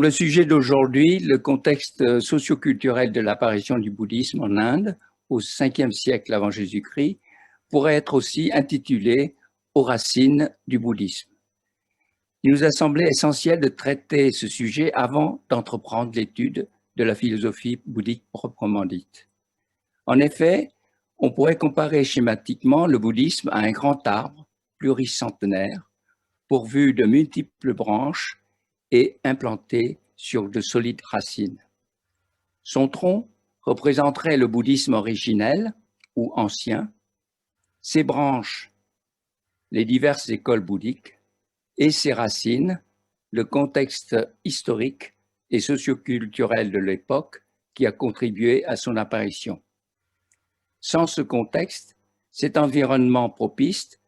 Le sujet d'aujourd'hui, le contexte socioculturel de l'apparition du bouddhisme en Inde au 5e siècle avant Jésus-Christ, pourrait être aussi intitulé aux racines du bouddhisme. Il nous a semblé essentiel de traiter ce sujet avant d'entreprendre l'étude de la philosophie bouddhique proprement dite. En effet, on pourrait comparer schématiquement le bouddhisme à un grand arbre pluricentenaire, pourvu de multiples branches et implanté sur de solides racines. Son tronc représenterait le bouddhisme originel ou ancien, ses branches, les diverses écoles bouddhiques, et ses racines, le contexte historique et socioculturel de l'époque qui a contribué à son apparition. Sans ce contexte, cet environnement propice,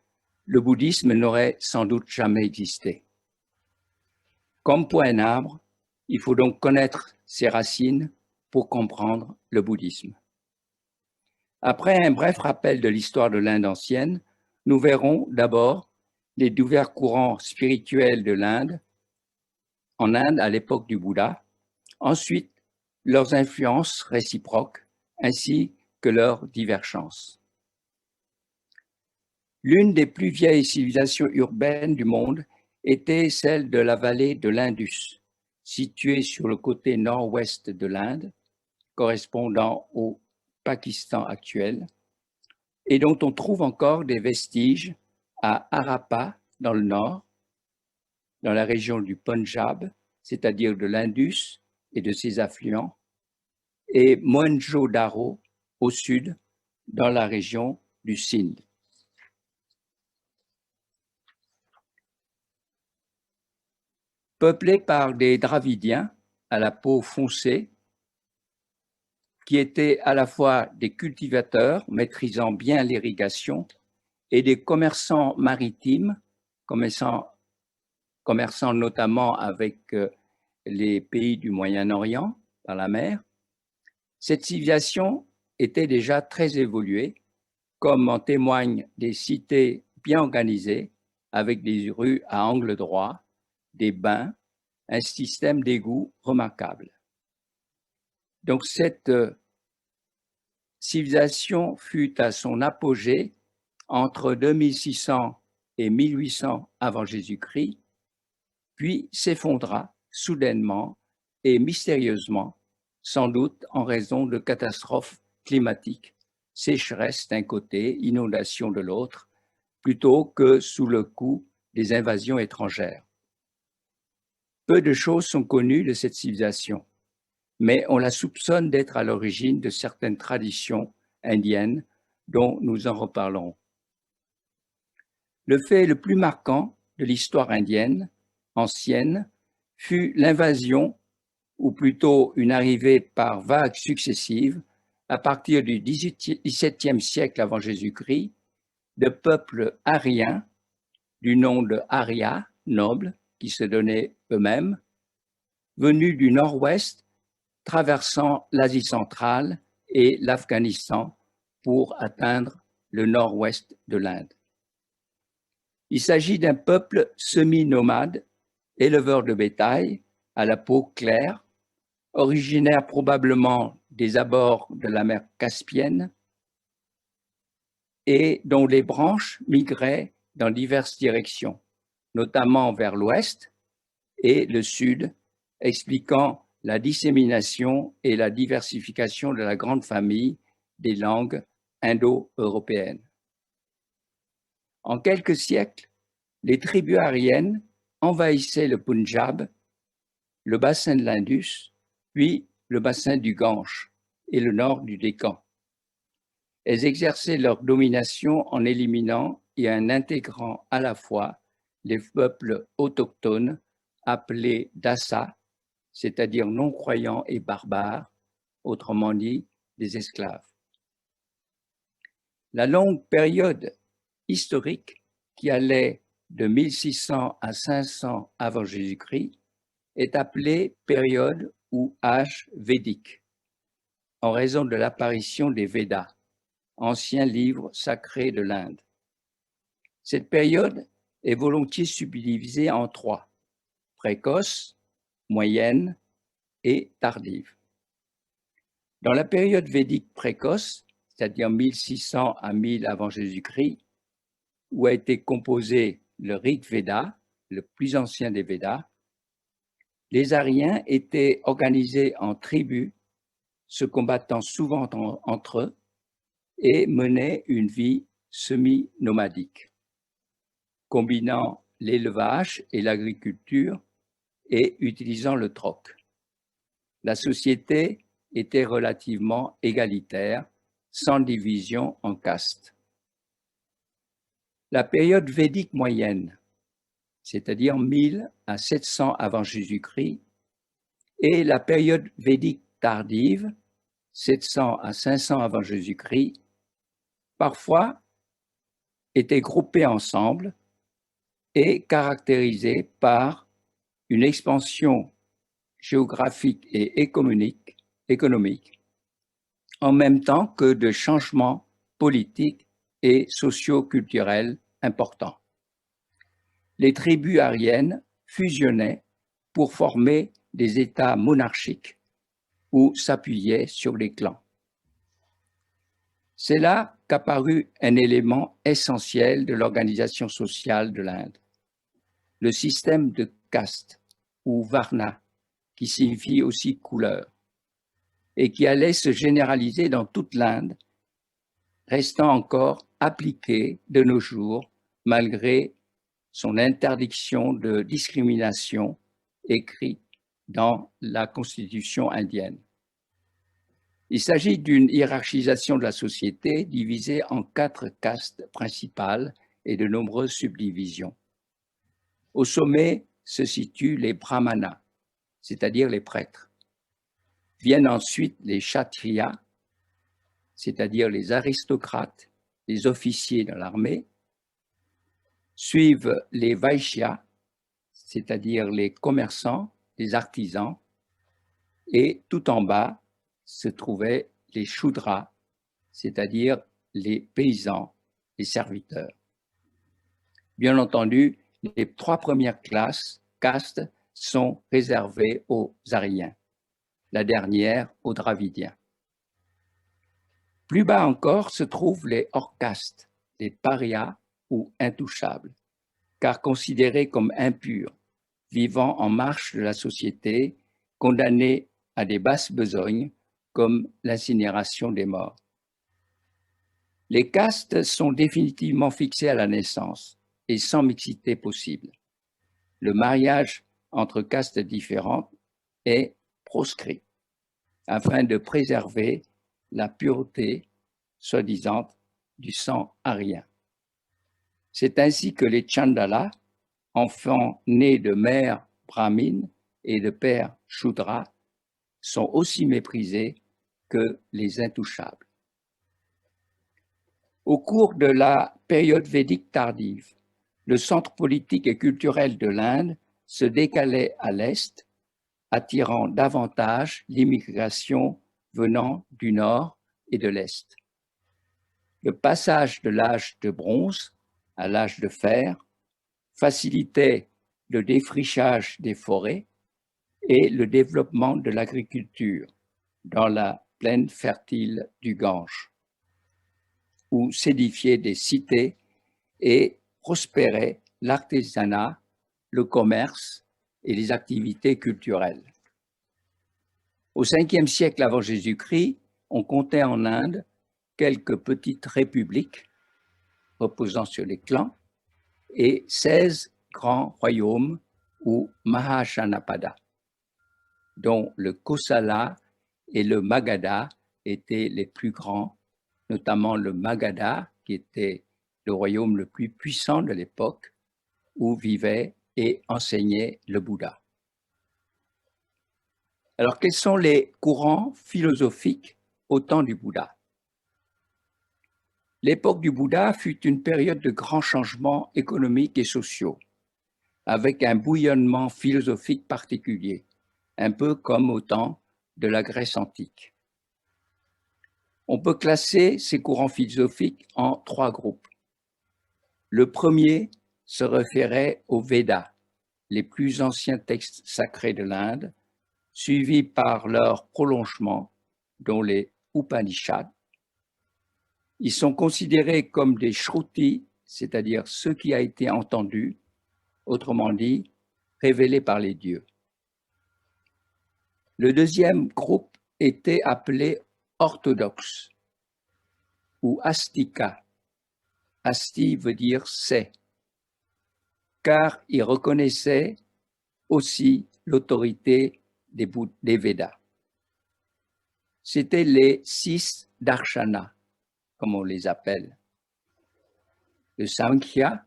le bouddhisme n'aurait sans doute jamais existé. Comme pour un arbre, il faut donc connaître ses racines pour comprendre le bouddhisme. Après un bref rappel de l'histoire de l'Inde ancienne, nous verrons d'abord les divers courants spirituels de l'Inde, en Inde à l'époque du Bouddha, ensuite leurs influences réciproques ainsi que leurs divergences. L'une des plus vieilles civilisations urbaines du monde était celle de la vallée de l'Indus, située sur le côté nord-ouest de l'Inde, correspondant au Pakistan actuel, et dont on trouve encore des vestiges à Harappa dans le nord, dans la région du Punjab, c'est-à-dire de l'Indus et de ses affluents, et Mohenjo-Daro au sud, dans la région du Sindh. Peuplé par des Dravidiens à la peau foncée, qui étaient à la fois des cultivateurs maîtrisant bien l'irrigation et des commerçants maritimes, commerçant notamment avec les pays du Moyen-Orient par la mer. Cette civilisation était déjà très évoluée, comme en témoignent des cités bien organisées, avec des rues à angle droit, des bains, un système d'égouts remarquable. Donc cette civilisation fut à son apogée entre 2600 et 1800 avant Jésus-Christ, puis s'effondra soudainement et mystérieusement, sans doute en raison de catastrophes climatiques, sécheresse d'un côté, inondation de l'autre, plutôt que sous le coup des invasions étrangères. Peu de choses sont connues de cette civilisation, mais on la soupçonne d'être à l'origine de certaines traditions indiennes dont nous en reparlerons. Le fait le plus marquant de l'histoire indienne ancienne fut l'invasion, ou plutôt une arrivée par vagues successives, à partir du XVIIe siècle avant Jésus-Christ, de peuples aryens, du nom de Arya, nobles, qui se donnaient eux-mêmes, venus du nord-ouest, traversant l'Asie centrale et l'Afghanistan pour atteindre le nord-ouest de l'Inde. Il s'agit d'un peuple semi-nomade, éleveur de bétail, à la peau claire, originaire probablement des abords de la mer Caspienne et dont les branches migraient dans diverses directions, notamment vers l'ouest et le sud, expliquant la dissémination et la diversification de la grande famille des langues indo-européennes. En quelques siècles, les tribus aryennes envahissaient le Punjab, le bassin de l'Indus, puis le bassin du Gange et le nord du Décan. Elles exerçaient leur domination en éliminant et en intégrant à la fois les peuples autochtones appelés Dassa, c'est-à-dire non-croyants et barbares, autrement dit des esclaves. La longue période historique qui allait de 1600 à 500 avant Jésus-Christ est appelée période ou âge védique, en raison de l'apparition des Védas, anciens livres sacrés de l'Inde. Cette période est volontiers subdivisée en trois: précoce, moyenne et tardive. Dans la période védique précoce, c'est-à-dire 1600 à 1000 avant Jésus-Christ, où a été composé le Rig Veda, le plus ancien des Védas, les Aryens étaient organisés en tribus, se combattant souvent entre eux et menaient une vie semi-nomadique, combinant l'élevage et l'agriculture et utilisant le troc. La société était relativement égalitaire, sans division en castes. La période védique moyenne, c'est-à-dire 1000 à 700 avant Jésus-Christ, et la période védique tardive, 700 à 500 avant Jésus-Christ, parfois étaient groupées ensemble et caractérisées par une expansion géographique et économique, en même temps que de changements politiques et socio-culturels importants. Les tribus aryennes fusionnaient pour former des États monarchiques ou s'appuyaient sur les clans. C'est là qu'apparut un élément essentiel de l'organisation sociale de l'Inde, le système de caste ou varna, qui signifie aussi couleur, et qui allait se généraliser dans toute l'Inde, restant encore appliqué de nos jours malgré son interdiction de discrimination écrite dans la Constitution indienne. Il s'agit d'une hiérarchisation de la société divisée en 4 castes principales et de nombreuses subdivisions. Au sommet se situent les brahmanas, c'est-à-dire les prêtres. Viennent ensuite les kshatriyas, c'est-à-dire les aristocrates, les officiers dans l'armée. Suivent les vaishyas, c'est-à-dire les commerçants, les artisans, et tout en bas se trouvaient les shudras, c'est-à-dire les paysans, les serviteurs. Bien entendu, les 3 premières castes sont réservées aux Aryens, la dernière aux Dravidiens. Plus bas encore se trouvent les hors-castes, les parias ou intouchables, car considérés comme impurs, vivant en marge de la société, condamnés à des basses besognes comme l'incinération des morts. Les castes sont définitivement fixées à la naissance et sans mixité possible. Le mariage entre castes différentes est proscrit afin de préserver la pureté, soi-disant, du sang aryen. C'est ainsi que les Chandalas, enfants nés de mères brahmines et de pères shudras, sont aussi méprisés que les intouchables. Au cours de la période védique tardive, le centre politique et culturel de l'Inde se décalait à l'est, attirant davantage l'immigration venant du nord et de l'est. Le passage de l'âge de bronze à l'âge de fer facilitait le défrichage des forêts et le développement de l'agriculture dans la plaine fertile du Gange, où s'édifiaient des cités et prospérait l'artisanat, le commerce et les activités culturelles. Au 5e siècle avant Jésus-Christ, on comptait en Inde quelques petites républiques reposant sur les clans et 16 grands royaumes ou Mahajanapada, dont le Kosala et le Magadha étaient les plus grands, notamment le Magadha, qui était le royaume le plus puissant de l'époque, où vivait et enseignait le Bouddha. Alors, quels sont les courants philosophiques au temps du Bouddha? L'époque du Bouddha fut une période de grands changements économiques et sociaux, avec un bouillonnement philosophique particulier, un peu comme au temps de la Grèce antique. On peut classer ces courants philosophiques en 3 groupes. Le premier se référait aux Védas, les plus anciens textes sacrés de l'Inde, suivis par leur prolongement, dont les Upanishads. Ils sont considérés comme des shrutis, c'est-à-dire ce qui a été entendu, autrement dit, révélé par les dieux. Le deuxième groupe était appelé orthodoxe ou astika. Asti veut dire c'est, car il reconnaissait aussi l'autorité des Védas. C'étaient les 6 darshana, comme on les appelle. Le Samkhya,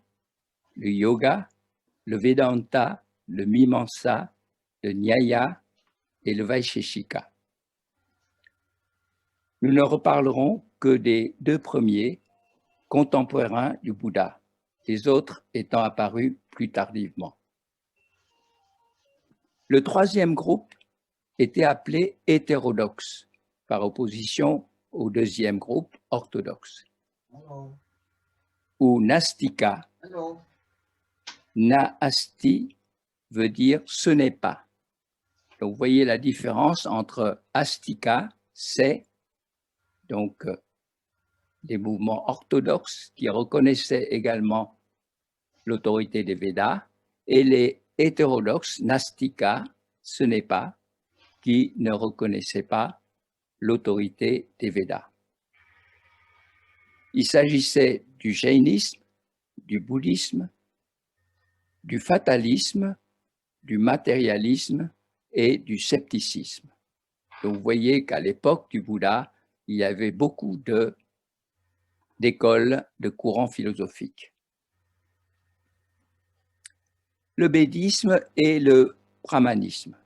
le Yoga, le Vedanta, le Mimamsa, le Nyaya et le Vaisheshika. Nous ne reparlerons que des 2 premiers, contemporains du Bouddha, les autres étant apparus plus tardivement. Le troisième groupe était appelé hétérodoxe, par opposition au deuxième groupe orthodoxe. Hello. Ou nastika. Hello. Na-asti veut dire ce n'est pas. Donc, vous voyez la différence entre astika, c'est, donc des mouvements orthodoxes qui reconnaissaient également l'autorité des Védas, et les hétérodoxes, nastika, ce n'est pas, qui ne reconnaissaient pas l'autorité des Védas. Il s'agissait du jainisme, du bouddhisme, du fatalisme, du matérialisme et du scepticisme. Donc vous voyez qu'à l'époque du Bouddha, il y avait beaucoup d'écoles, de courants philosophiques. Le bédisme et le brahmanisme.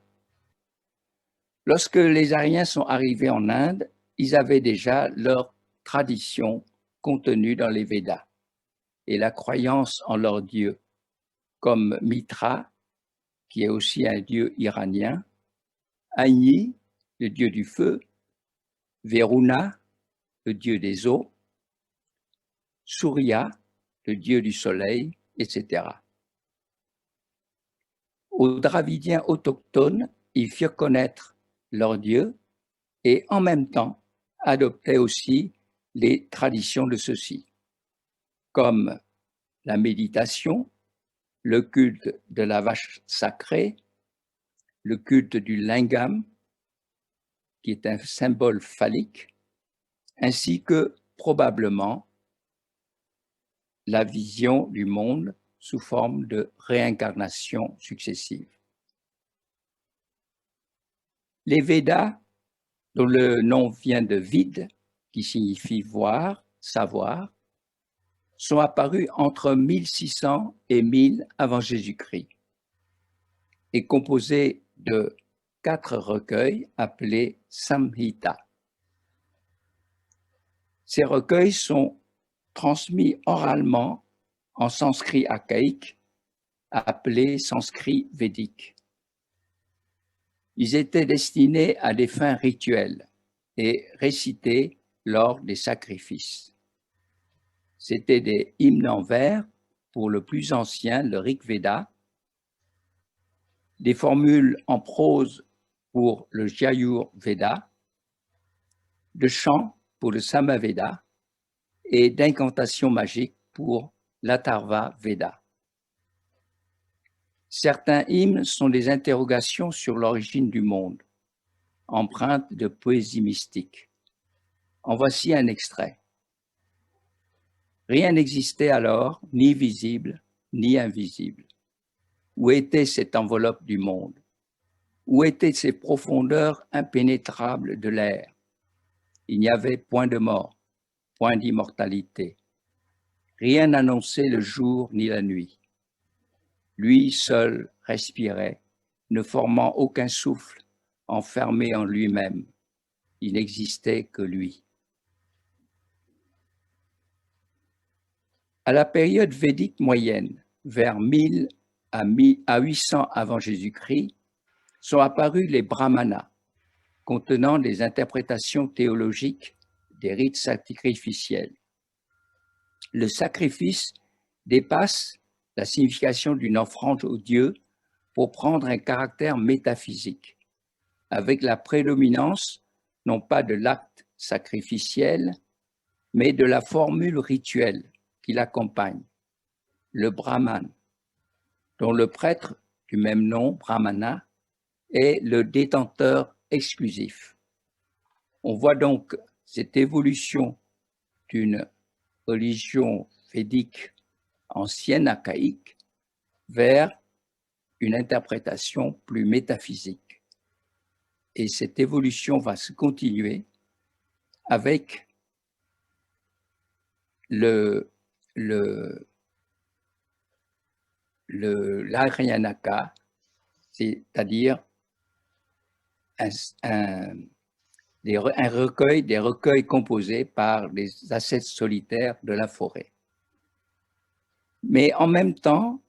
Lorsque les Aryens sont arrivés en Inde, ils avaient déjà leur tradition contenue dans les Védas et la croyance en leur dieu, comme Mitra, qui est aussi un dieu iranien, Agni, le dieu du feu, Varuna, le dieu des eaux, Surya, le dieu du soleil, etc. Aux Dravidiens autochtones, ils firent connaître leur dieu et en même temps adoptaient aussi les traditions de ceux-ci, comme la méditation, le culte de la vache sacrée, le culte du lingam, qui est un symbole phallique, ainsi que probablement la vision du monde sous forme de réincarnation successive. Les Védas, dont le nom vient de vide, qui signifie voir, savoir, sont apparus entre 1600 et 1000 avant Jésus-Christ et composés de 4 recueils appelés Samhita. Ces recueils sont transmis oralement en sanskrit archaïque, appelé sanskrit védique. Ils étaient destinés à des fins rituelles et récités lors des sacrifices. C'étaient des hymnes en vers pour le plus ancien, le Rig Veda, des formules en prose pour le Jayur Veda, de chants pour le Samaveda et d'incantations magiques pour l'Atharva Veda. Certains hymnes sont des interrogations sur l'origine du monde, empreintes de poésie mystique. En voici un extrait. Rien n'existait alors, ni visible, ni invisible. Où était cette enveloppe du monde? Où étaient ces profondeurs impénétrables de l'air? Il n'y avait point de mort, point d'immortalité. Rien n'annonçait le jour ni la nuit. Lui seul respirait, ne formant aucun souffle, enfermé en lui-même. Il n'existait que lui. À la période védique moyenne, vers 1000 à 800 avant Jésus-Christ, sont apparus les brahmanas, contenant des interprétations théologiques des rites sacrificiels. Le sacrifice dépasse la signification d'une offrande au Dieu pour prendre un caractère métaphysique, avec la prédominance non pas de l'acte sacrificiel, mais de la formule rituelle qui l'accompagne, le Brahman, dont le prêtre du même nom, Brahmana, est le détenteur exclusif. On voit donc cette évolution d'une religion védique ancienne, archaïque, vers une interprétation plus métaphysique. Et cette évolution va se continuer avec l'Aryanaka, c'est-à-dire des recueils composés par les ascètes solitaires de la forêt. Mais en même temps,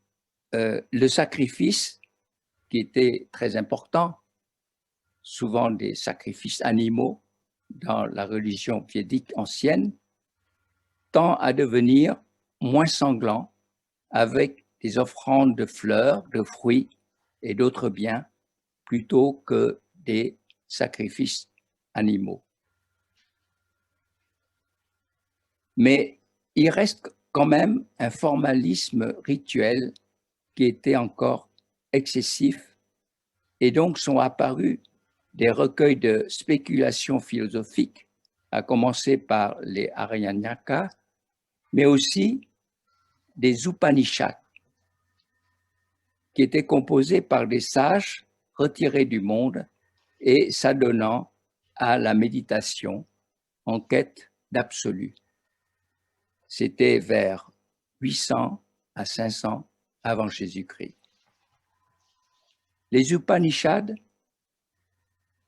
le sacrifice, qui était très important, souvent des sacrifices animaux dans la religion védique ancienne, tend à devenir moins sanglant avec des offrandes de fleurs, de fruits et d'autres biens, plutôt que des sacrifices animaux. Mais il reste quand même un formalisme rituel qui était encore excessif, et donc sont apparus des recueils de spéculations philosophiques, à commencer par les Aryanaka, mais aussi des Upanishads, qui étaient composés par des sages retirés du monde et s'adonnant à la méditation en quête d'absolu. C'était vers 800 à 500 avant Jésus-Christ. Les Upanishads,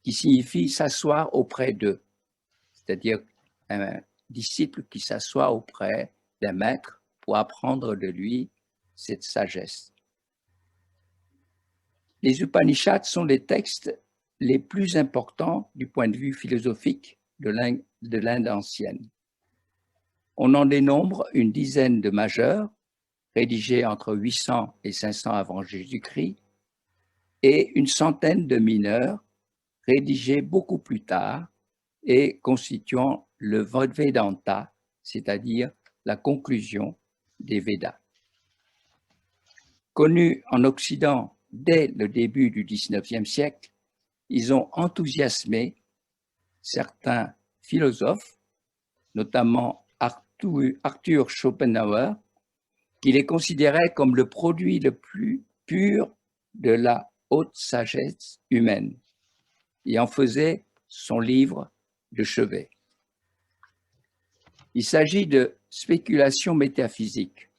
qui signifie s'asseoir auprès d'eux, c'est-à-dire un disciple qui s'assoit auprès d'un maître pour apprendre de lui cette sagesse. Les Upanishads sont les textes les plus importants du point de vue philosophique de l'Inde ancienne. On en dénombre une dizaine de majeurs, rédigés entre 800 et 500 avant Jésus-Christ, et une centaine de mineurs, rédigés beaucoup plus tard et constituant le Vedanta, c'est-à-dire la conclusion des Védas. Connus en Occident dès le début du XIXe siècle, ils ont enthousiasmé certains philosophes, notamment Arthur Schopenhauer, qui les considérait comme le produit le plus pur de la haute sagesse humaine, et en faisait son livre de chevet. Il s'agit de spéculations métaphysiques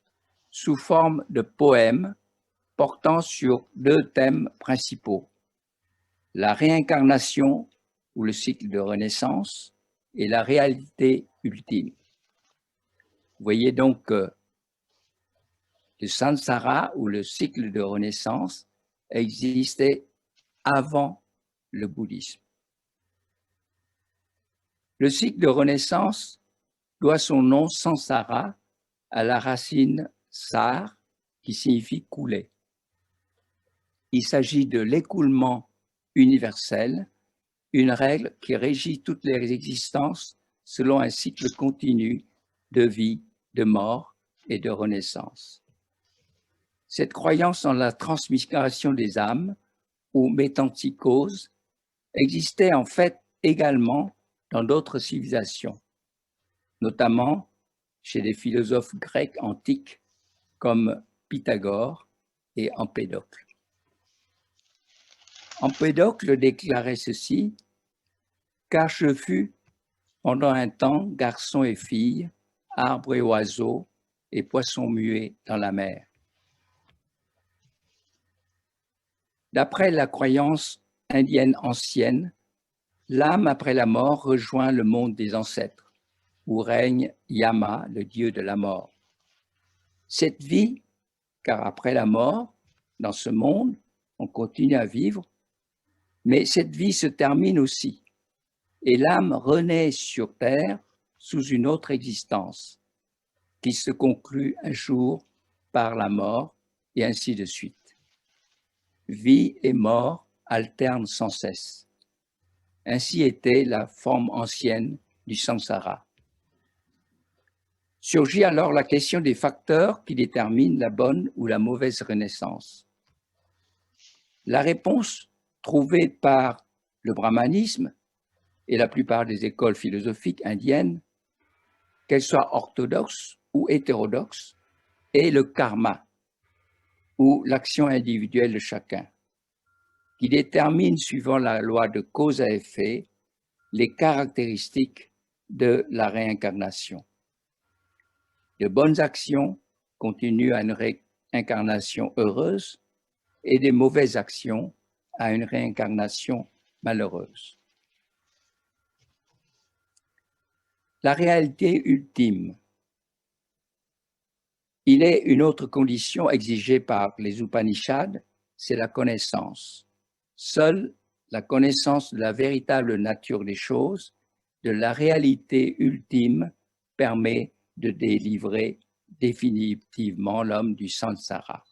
sous forme de poèmes portant sur deux thèmes principaux, la réincarnation ou le cycle de renaissance et la réalité ultime. Vous voyez donc que le samsara ou le cycle de renaissance existait avant le bouddhisme. Le cycle de renaissance doit son nom samsara à la racine sar qui signifie couler. Il s'agit de l'écoulement universel, une règle qui régit toutes les existences selon un cycle continu de vie, de mort et de renaissance. Cette croyance en la transmigration des âmes ou métempsychose existait en fait également dans d'autres civilisations, notamment chez des philosophes grecs antiques comme Pythagore et Empédocle. Empédocle déclarait ceci: « Car je fus pendant un temps garçon et fille, arbre et oiseau et poisson muet dans la mer. » D'après la croyance indienne ancienne, l'âme après la mort rejoint le monde des ancêtres, où règne Yama, le dieu de la mort. Cette vie, car après la mort, dans ce monde, on continue à vivre, mais cette vie se termine aussi, et l'âme renaît sur terre sous une autre existence, qui se conclut un jour par la mort, et ainsi de suite. vie et mort alternent sans cesse. Ainsi était la forme ancienne du samsara. Surgit alors la question des facteurs qui déterminent la bonne ou la mauvaise renaissance. La réponse trouvée par le brahmanisme et la plupart des écoles philosophiques indiennes, qu'elles soient orthodoxes ou hétérodoxes, est le karma, ou l'action individuelle de chacun, qui détermine, suivant la loi de cause à effet, les caractéristiques de la réincarnation. De bonnes actions continuent à une réincarnation heureuse et des mauvaises actions à une réincarnation malheureuse. La réalité ultime. Il est une autre condition exigée par les Upanishads, c'est la connaissance. Seule la connaissance de la véritable nature des choses, de la réalité ultime, permet de délivrer définitivement l'homme du samsara.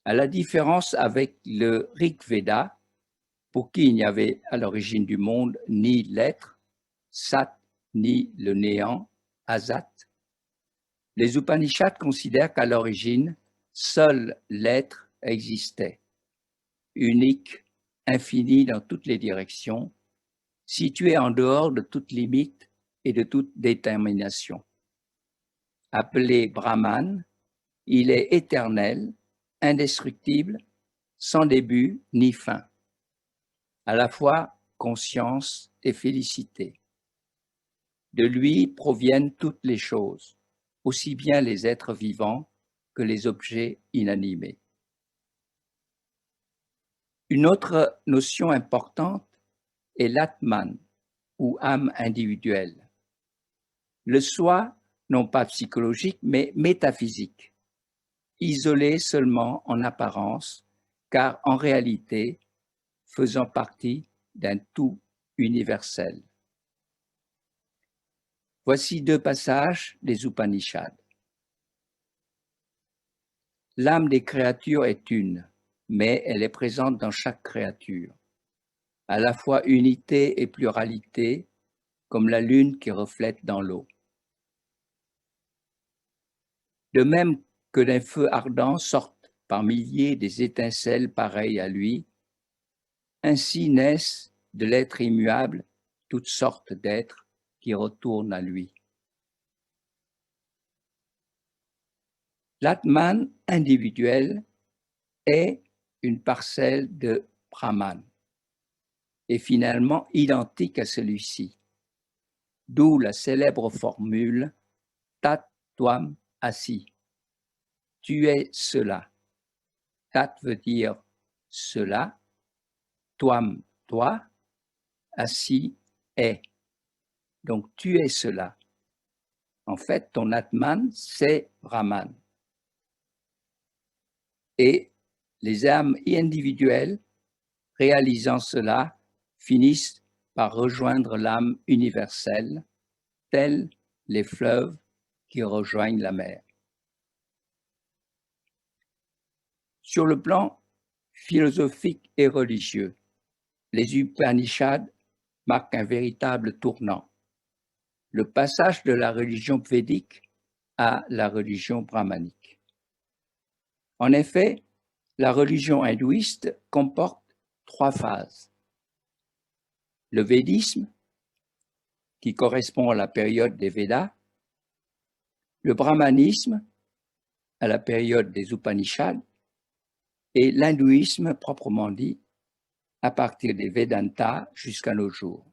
À la différence avec le Rig Veda, pour qui il n'y avait à l'origine du monde ni l'être, Sat, ni le néant, Asat, les Upanishads considèrent qu'à l'origine, seul l'être existait, unique, infini dans toutes les directions, situé en dehors de toute limite et de toute détermination. Appelé Brahman, il est éternel, indestructible, sans début ni fin, à la fois conscience et félicité. De lui proviennent toutes les choses, aussi bien les êtres vivants que les objets inanimés. Une autre notion importante est l'Atman, ou âme individuelle. Le soi, non pas psychologique, mais métaphysique, isolé seulement en apparence, car en réalité, faisant partie d'un tout universel. Voici deux passages des Upanishads. L'âme des créatures est une, mais elle est présente dans chaque créature, à la fois unité et pluralité, comme la lune qui reflète dans l'eau. De même que d'un feu ardent sortent par milliers des étincelles pareilles à lui, ainsi naissent de l'être immuable toutes sortes d'êtres qui retournent à lui. L'Atman individuel est une parcelle de Brahman et finalement identique à celui-ci, d'où la célèbre formule Tat Tvam Asi. Tu es cela. Tat veut dire cela, Tvam, toi, Asi est. Donc tu es cela. En fait, ton Atman, c'est Brahman. Et les âmes individuelles, réalisant cela, finissent par rejoindre l'âme universelle, tels les fleuves qui rejoignent la mer. Sur le plan philosophique et religieux, les Upanishads marquent un véritable tournant, le passage de la religion védique à la religion brahmanique. En effet, la religion hindouiste comporte trois phases. Le védisme, qui correspond à la période des Védas, le brahmanisme, à la période des Upanishads, et l'hindouisme proprement dit, à partir des Vedanta jusqu'à nos jours.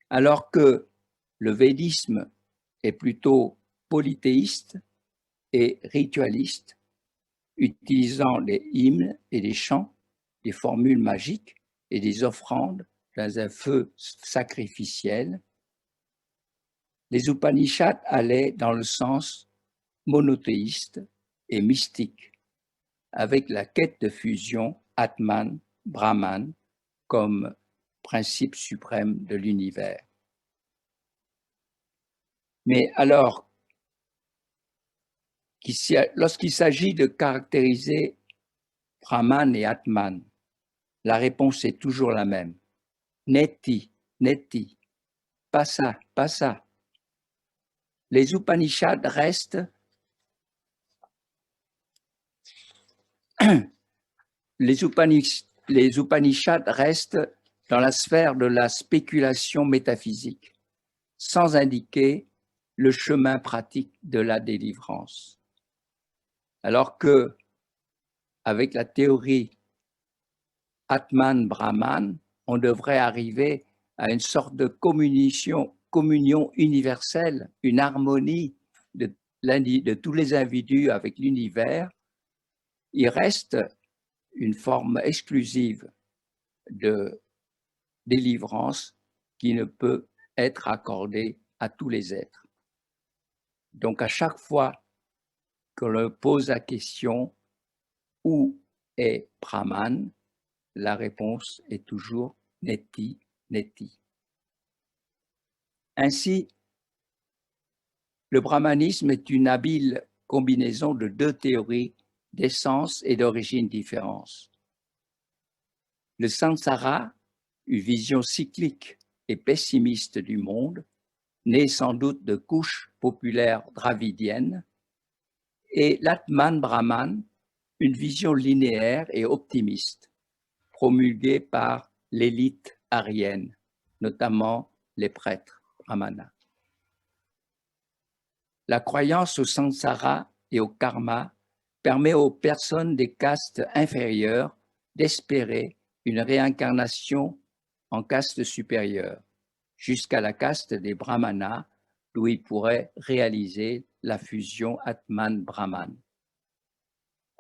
Alors que le védisme est plutôt polythéiste et ritualiste, utilisant des hymnes et des chants, des formules magiques et des offrandes dans un feu sacrificiel, les Upanishads allaient dans le sens monothéiste et mystique, avec la quête de fusion Atman, Brahman, comme principe suprême de l'univers. Mais alors Lorsqu'il s'agit de caractériser Brahman et Atman, la réponse est toujours la même. Neti, neti, pas ça, pas ça. Les Upanishads restent les Upanishads restent dans la sphère de la spéculation métaphysique, sans indiquer le chemin pratique de la délivrance. Alors que, avec la théorie Atman-Brahman, on devrait arriver à une sorte de communion universelle, une harmonie de tous les individus avec l'univers. Il reste une forme exclusive de délivrance qui ne peut être accordée à tous les êtres. Donc, à chaque fois que l'on pose la question « Où est Brahman ?», la réponse est toujours « Neti, neti ». Ainsi, le brahmanisme est une habile combinaison de deux théories d'essence et d'origine différentes. Le samsara, une vision cyclique et pessimiste du monde, née sans doute de couches populaires dravidiennes, et l'Atman Brahman, une vision linéaire et optimiste, promulguée par l'élite aryenne, notamment les prêtres brahmanas. La croyance au samsara et au karma permet aux personnes des castes inférieures d'espérer une réincarnation en caste supérieure, jusqu'à la caste des brahmanas, d'où ils pourraient réaliser la fusion Atman-Brahman.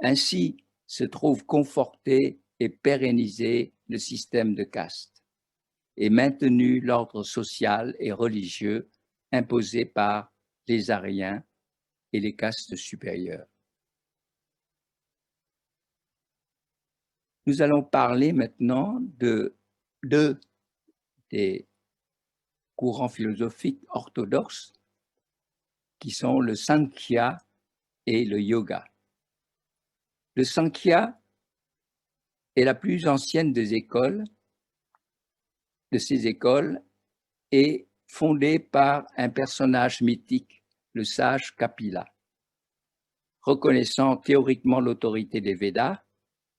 Ainsi se trouve conforté et pérennisé le système de castes et maintenu l'ordre social et religieux imposé par les Aryens et les castes supérieures. Nous allons parler maintenant de deux des courants philosophiques orthodoxes qui sont le Sankhya et le Yoga. Le Sankhya est la plus ancienne des écoles, de ces écoles, et fondée par un personnage mythique, le sage Kapila. Reconnaissant théoriquement l'autorité des Védas,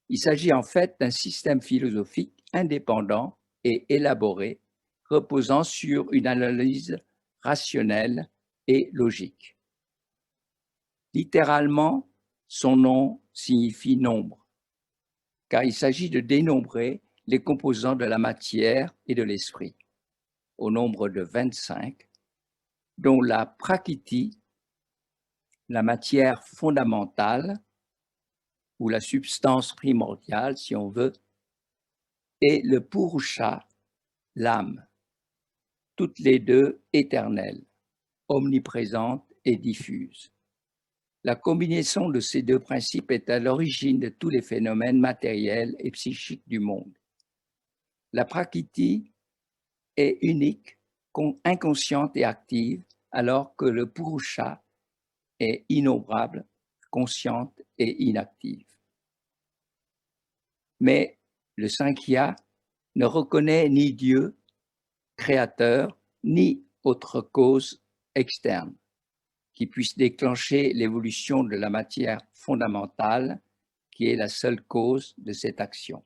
il s'agit en fait d'un système philosophique indépendant et élaboré, reposant sur une analyse rationnelle et logique. Littéralement, son nom signifie nombre, car il s'agit de dénombrer les composants de la matière et de l'esprit, au nombre de 25, dont la prakriti, la matière fondamentale, ou la substance primordiale, si on veut, et le purusha, l'âme, toutes les deux éternelles, omniprésentes et diffuses. La combinaison de ces deux principes est à l'origine de tous les phénomènes matériels et psychiques du monde. La prakriti est unique, inconsciente et active, alors que le purusha est innombrable, consciente et inactive. Mais le Sankhya ne reconnaît ni Dieu, créateur, ni autre cause externe qui puisse déclencher l'évolution de la matière fondamentale qui est la seule cause de cette action.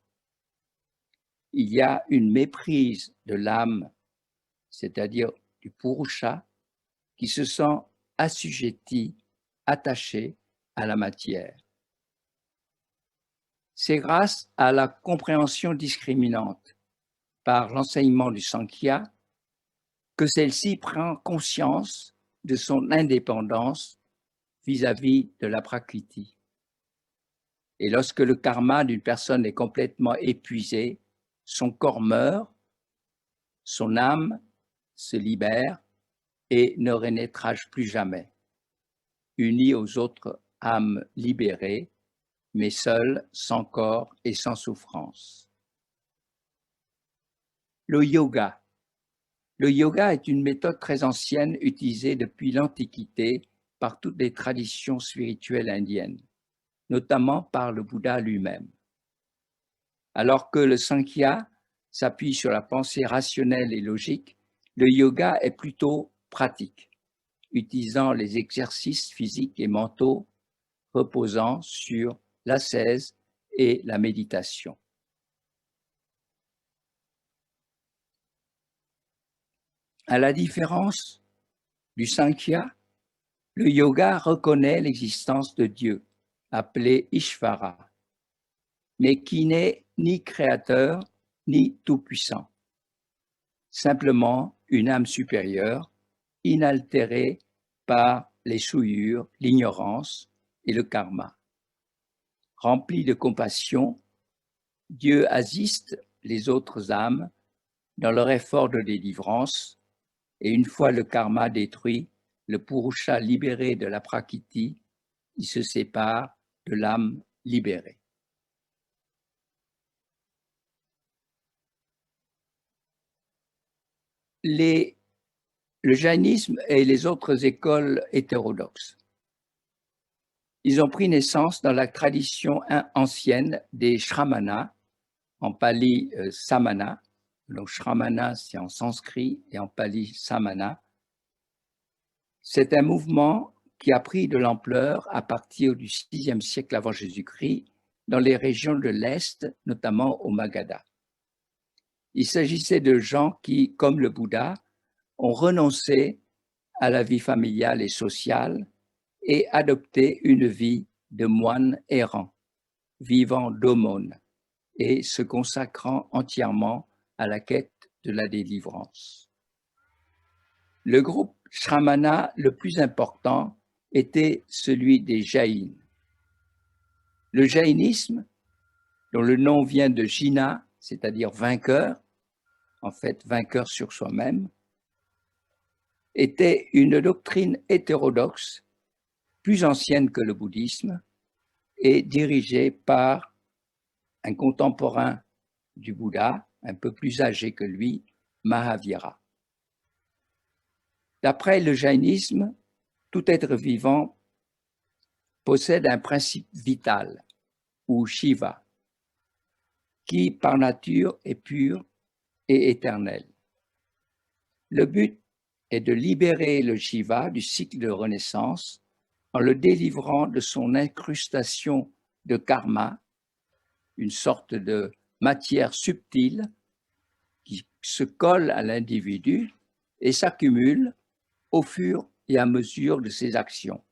Il y a une méprise de l'âme, c'est-à-dire du purusha, qui se sent assujetti, attaché à la matière. C'est grâce à la compréhension discriminante par l'enseignement du Sankhya que celle-ci prend conscience de son indépendance vis-à-vis de la prakriti. Et lorsque le karma d'une personne est complètement épuisé, son corps meurt, son âme se libère et ne renaîtra plus jamais, unie aux autres âmes libérées, mais seule, sans corps et sans souffrance. Le yoga. Le yoga est une méthode très ancienne utilisée depuis l'Antiquité par toutes les traditions spirituelles indiennes, notamment par le Bouddha lui-même. Alors que le Sankhya s'appuie sur la pensée rationnelle et logique, le yoga est plutôt pratique, utilisant les exercices physiques et mentaux reposant sur l'ascèse et la méditation. À la différence du Sankhya, le yoga reconnaît l'existence de Dieu, appelé Ishvara, mais qui n'est ni créateur ni tout-puissant, simplement une âme supérieure, inaltérée par les souillures, l'ignorance et le karma. Rempli de compassion, Dieu assiste les autres âmes dans leur effort de délivrance, et une fois le karma détruit, le Purusha libéré de la Prakriti, il se sépare de l'âme libérée. Le jainisme et les autres écoles hétérodoxes, ils ont pris naissance dans la tradition ancienne des Shramana, en pali Samana. Donc Shramana, c'est en sanskrit, et en pali Samana. C'est un mouvement qui a pris de l'ampleur à partir du VIe siècle avant Jésus-Christ dans les régions de l'Est, notamment au Magadha. Il s'agissait de gens qui, comme le Bouddha, ont renoncé à la vie familiale et sociale et adopté une vie de moine errant, vivant d'aumône et se consacrant entièrement à la quête de la délivrance. Le groupe Shramana le plus important était celui des Jaïns. Le jaïnisme, dont le nom vient de Jina, c'est-à-dire vainqueur, en fait vainqueur sur soi-même, était une doctrine hétérodoxe, plus ancienne que le bouddhisme, et dirigée par un contemporain du Bouddha, un peu plus âgé que lui, Mahavira. D'après le jaïnisme, tout être vivant possède un principe vital, ou Shiva, qui par nature est pur et éternel. Le but est de libérer le Shiva du cycle de renaissance en le délivrant de son incrustation de karma, une sorte de matière subtile qui se colle à l'individu et s'accumule au fur et à mesure de ses actions,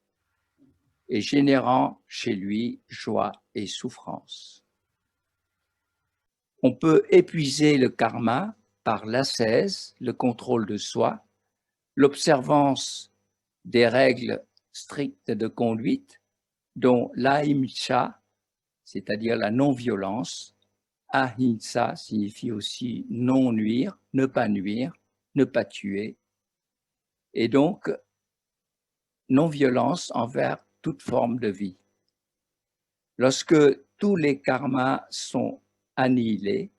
et générant chez lui joie et souffrance. On peut épuiser le karma par l'ascèse, le contrôle de soi, l'observance des règles strictes de conduite, dont l'ahimsa, c'est-à-dire la non-violence. Ahimsa signifie aussi non nuire, ne pas tuer, et donc non-violence envers toute forme de vie. Lorsque tous les karmas sont annihilés,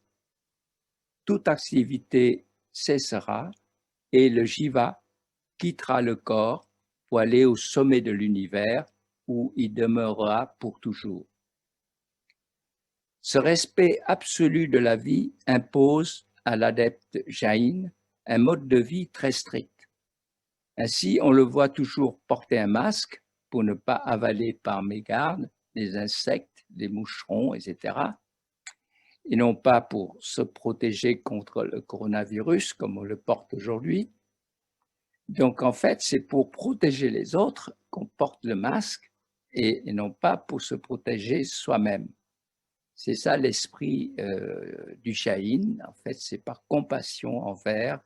toute activité cessera et le jiva quittera le corps pour aller au sommet de l'univers où il demeurera pour toujours. Ce respect absolu de la vie impose à l'adepte jaïn un mode de vie très strict. Ainsi, on le voit toujours porter un masque pour ne pas avaler par mégarde les insectes, les moucherons, etc. Et non pas pour se protéger contre le coronavirus comme on le porte aujourd'hui. Donc en fait, c'est pour protéger les autres qu'on porte le masque et non pas pour se protéger soi-même. C'est ça l'esprit du Jain. En fait, c'est par compassion envers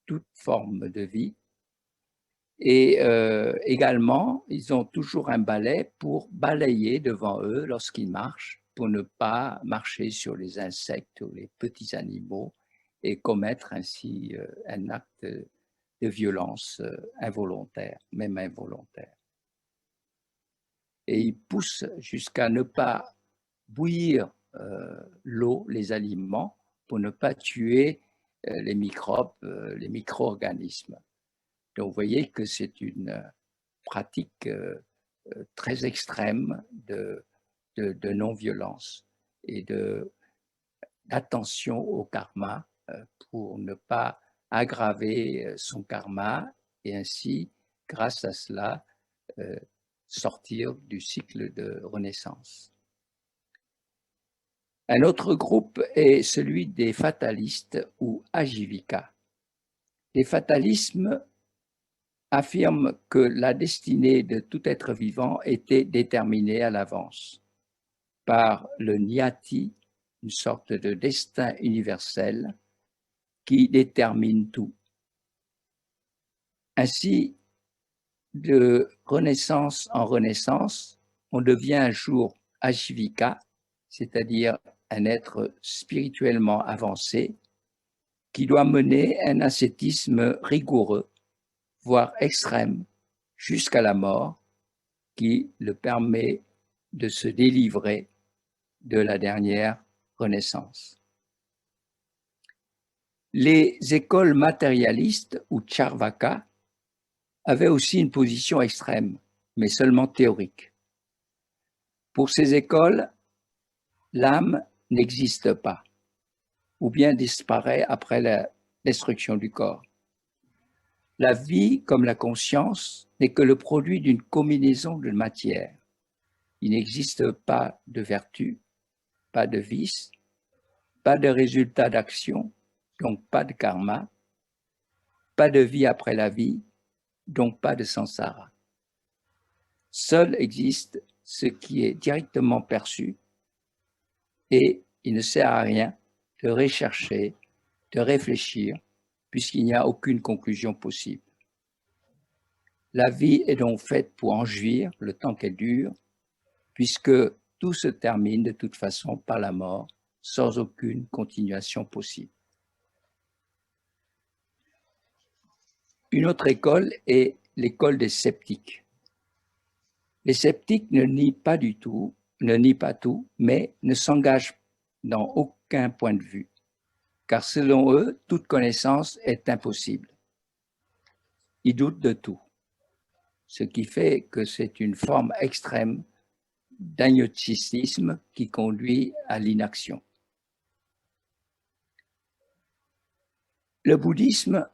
toute forme de vie. Et également, ils ont toujours un balai pour balayer devant eux lorsqu'ils marchent, pour ne pas marcher sur les insectes ou les petits animaux et commettre ainsi un acte de violence involontaire, même involontaire. Et ils poussent jusqu'à ne pas bouillir l'eau, les aliments, pour ne pas tuer les microbes, les micro-organismes. Donc, vous voyez que c'est une pratique très extrême de non-violence et d'attention au karma pour ne pas aggraver son karma et ainsi, grâce à cela, sortir du cycle de renaissance. Un autre groupe est celui des fatalistes ou ajivika. Les fatalismes affirment que la destinée de tout être vivant était déterminée à l'avance par le niyati, une sorte de destin universel qui détermine tout. Ainsi, de renaissance en renaissance, on devient un jour ajivika, c'est-à-dire un être spirituellement avancé qui doit mener un ascétisme rigoureux, voire extrême, jusqu'à la mort, qui le permet de se délivrer de la dernière renaissance. Les écoles matérialistes ou charvaka avaient aussi une position extrême, mais seulement théorique. Pour ces écoles, l'âme n'existe pas, ou bien disparaît après la destruction du corps. La vie, comme la conscience, n'est que le produit d'une combinaison de matière. Il n'existe pas de vertu, pas de vice, pas de résultat d'action, donc pas de karma, pas de vie après la vie, donc pas de samsara. Seul existe ce qui est directement perçu et il ne sert à rien de rechercher, de réfléchir, puisqu'il n'y a aucune conclusion possible. La vie est donc faite pour en jouir le temps qu'elle dure, puisque tout se termine de toute façon par la mort, sans aucune continuation possible. Une autre école est l'école des sceptiques. Les sceptiques ne nient pas du tout, ne nient pas tout, mais ne s'engagent dans aucun point de vue, car selon eux, toute connaissance est impossible. Ils doutent de tout, ce qui fait que c'est une forme extrême d'agnosticisme qui conduit à l'inaction. Le bouddhisme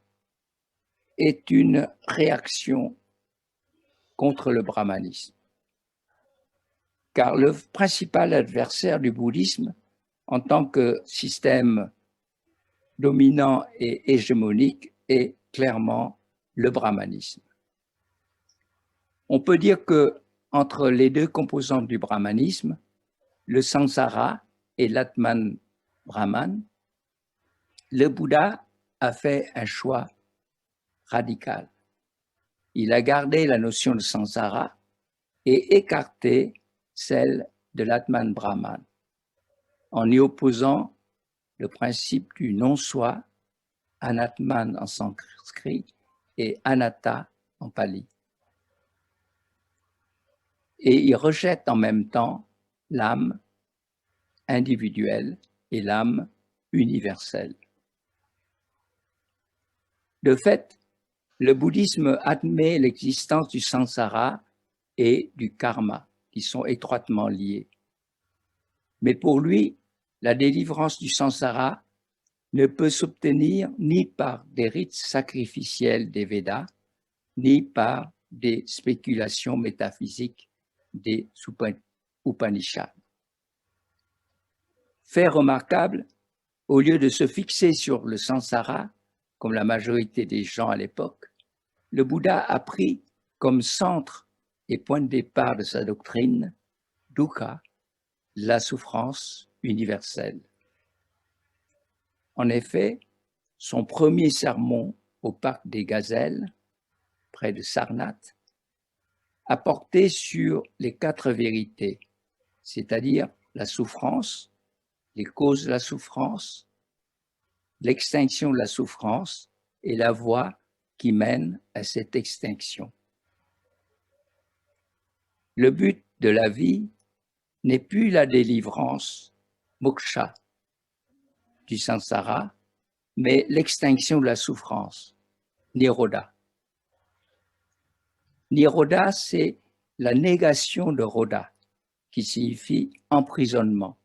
est une réaction contre le brahmanisme, car le principal adversaire du bouddhisme en tant que système dominant et hégémonique est clairement le brahmanisme. On peut dire que entre les deux composantes du brahmanisme, le samsara et l'atman brahman, le Bouddha a fait un choix radical. Il a gardé la notion de samsara et écarté celle de l'atman brahman, en y opposant le principe du non-soi, anatman en sanskrit et anatta en pali. Et il rejette en même temps l'âme individuelle et l'âme universelle. De fait, le bouddhisme admet l'existence du samsara et du karma, qui sont étroitement liés. Mais pour lui, la délivrance du samsara ne peut s'obtenir ni par des rites sacrificiels des Védas, ni par des spéculations métaphysiques des Upanishads. Fait remarquable, au lieu de se fixer sur le samsara, comme la majorité des gens à l'époque, le Bouddha a pris comme centre et point de départ de sa doctrine dukkha, la souffrance universelle. En effet, son premier sermon au parc des Gazelles, près de Sarnath, a porté sur les 4 vérités, c'est-à-dire la souffrance, les causes de la souffrance, l'extinction de la souffrance et la voie qui mène à cette extinction. Le but de la vie n'est plus la délivrance, moksha, du samsara, mais l'extinction de la souffrance, nirodha. Nirodha, c'est la négation de Rodha, qui signifie emprisonnement.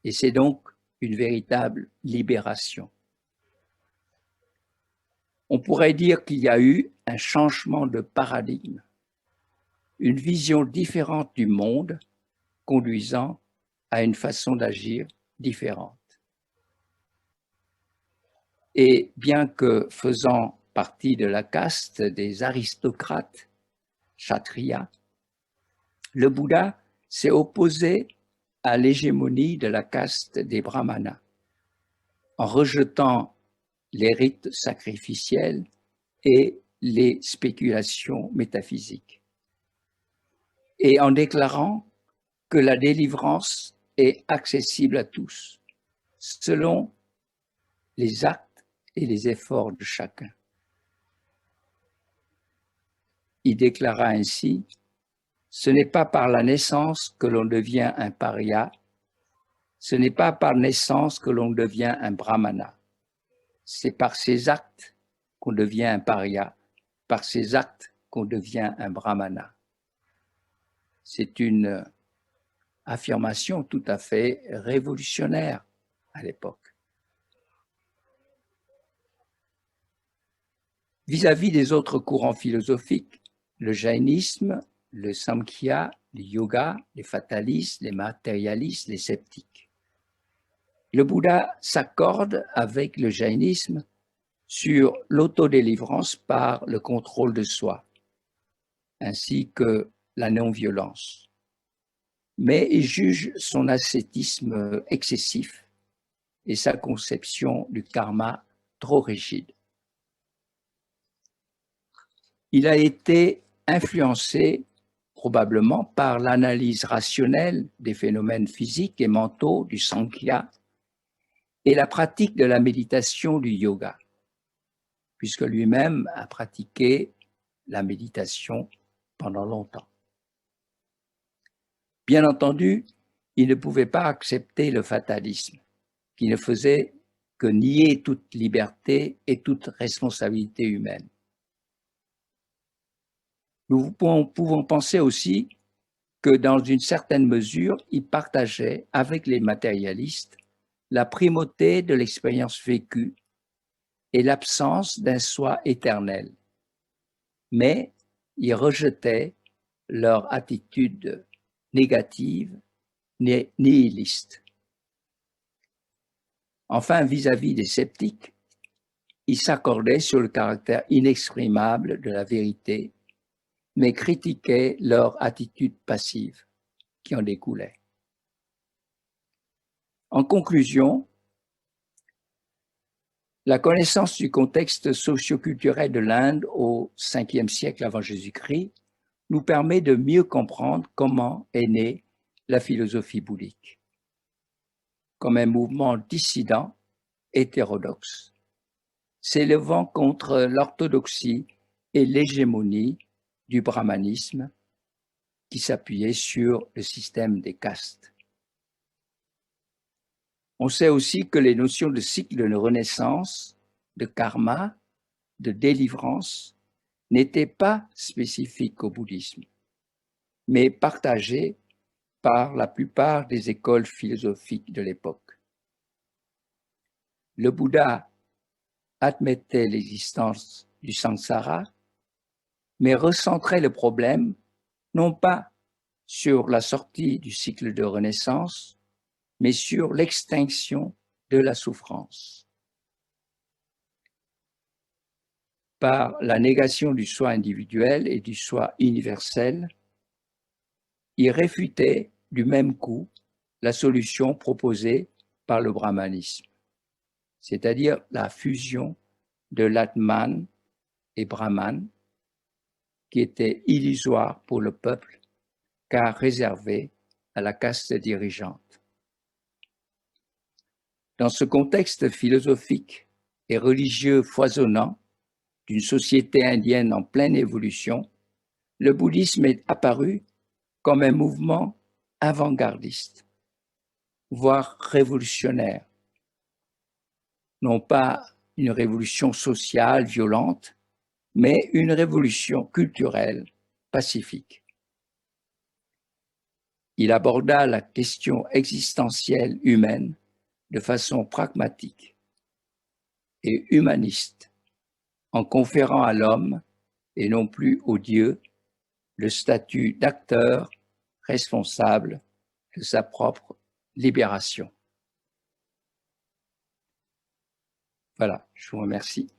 Et c'est donc une véritable libération. On pourrait dire qu'il y a eu un changement de paradigme, une vision différente du monde conduisant à une façon d'agir différente. Et bien que faisant partie de la caste des aristocrates, Kshatriya, le Bouddha s'est opposé à l'hégémonie de la caste des Brahmanas, en rejetant les rites sacrificiels et les spéculations métaphysiques, et en déclarant que la délivrance est accessible à tous, selon les actes et les efforts de chacun. Il déclara ainsi: « Ce n'est pas par la naissance que l'on devient un paria, ce n'est pas par naissance que l'on devient un brahmana, c'est par ses actes qu'on devient un paria, par ses actes qu'on devient un brahmana. » C'est une affirmation tout à fait révolutionnaire à l'époque. Vis-à-vis des autres courants philosophiques, le jaïnisme, le samkhya, le yoga, les fatalistes, les matérialistes, les sceptiques. Le Bouddha s'accorde avec le jaïnisme sur l'autodélivrance par le contrôle de soi, ainsi que la non-violence. Mais il juge son ascétisme excessif et sa conception du karma trop rigide. Il a été influencé probablement par l'analyse rationnelle des phénomènes physiques et mentaux du Sankhya et la pratique de la méditation du yoga, puisque lui-même a pratiqué la méditation pendant longtemps. Bien entendu, il ne pouvait pas accepter le fatalisme, qui ne faisait que nier toute liberté et toute responsabilité humaine. Nous pouvons penser aussi que dans une certaine mesure, il partageait avec les matérialistes la primauté de l'expérience vécue et l'absence d'un soi éternel. Mais il rejetait leur attitude négative, nihiliste. Enfin, vis-à-vis des sceptiques, il s'accordait sur le caractère inexprimable de la vérité, mais critiquait leur attitude passive qui en découlait. En conclusion, la connaissance du contexte socio-culturel de l'Inde au 5e siècle avant Jésus-Christ nous permet de mieux comprendre comment est née la philosophie bouddhique, comme un mouvement dissident, hétérodoxe, s'élevant contre l'orthodoxie et l'hégémonie du brahmanisme qui s'appuyait sur le système des castes. On sait aussi que les notions de cycle de renaissance, de karma, de délivrance n'étaient pas spécifiques au bouddhisme, mais partagées par la plupart des écoles philosophiques de l'époque. Le Bouddha admettait l'existence du samsara, mais recentrait le problème non pas sur la sortie du cycle de renaissance, mais sur l'extinction de la souffrance. Par la négation du soi individuel et du soi universel, il réfutait du même coup la solution proposée par le brahmanisme, c'est-à-dire la fusion de l'Atman et Brahman, qui était illusoire pour le peuple, car réservée à la caste dirigeante. Dans ce contexte philosophique et religieux foisonnant d'une société indienne en pleine évolution, le bouddhisme est apparu comme un mouvement avant-gardiste, voire révolutionnaire. Non pas une révolution sociale violente, mais une révolution culturelle pacifique. Il aborda la question existentielle humaine de façon pragmatique et humaniste, en conférant à l'homme, et non plus au Dieu, le statut d'acteur responsable de sa propre libération. Voilà, je vous remercie.